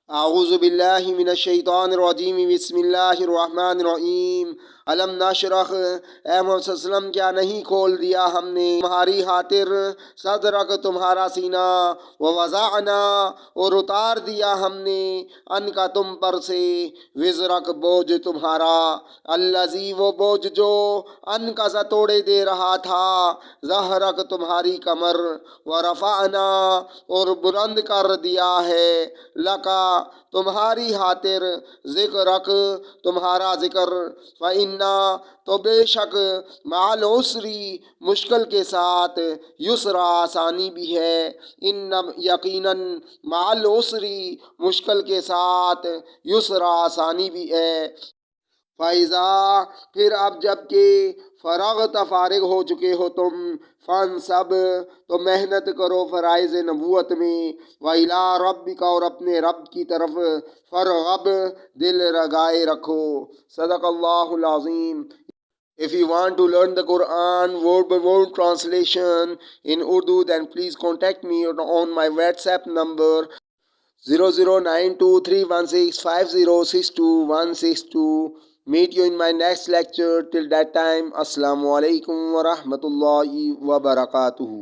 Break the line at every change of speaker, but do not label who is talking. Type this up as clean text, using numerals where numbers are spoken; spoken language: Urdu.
اعوذ باللہ من الشیطان الرجیم بسم اللہ الرحمن الرحیم علم نشرح، اے محمد صلی اللہ علیہ وسلم کیا نہیں کھول دیا ہم نے تمہاری خاطر صدرک تمہارا سینہ، ووضعنا اور اتار دیا ہم نے ان کا تم پر سے وزرک بوجھ تمہارا، الذی وہ بوجھ جو ان کا سا توڑے دے رہا تھا، ظہرک تمہاری کمر، ورفعنا اور بلند کر دیا ہے لکا تمہاری خاطر ذکرک تمہارا ذکر، فإنا تو بے شک مع العسری مشکل کے ساتھ، یسرا آسانی بھی ہے، ان یقیناً مع العسری مشکل کے ساتھ، یسرا آسانی بھی ہے۔ فَإِذَا پھر اب جب کہ فراغت فارغ ہو چکے ہو تم، فن سب تو محنت کرو فرائض نبوت میں، وَإِلَىٰ رَبِّكَ اور اپنے رب کی طرف فرغب دل لگائے رکھو۔ صدق اللہ العظیم۔ If you want to learn the Quran word by word translation in Urdu, then please contact me on my WhatsApp number 00923165062162. Meet you in my next lecture. Till that time, Assalamu alaikum wa rahmatullahi wa barakatuhu.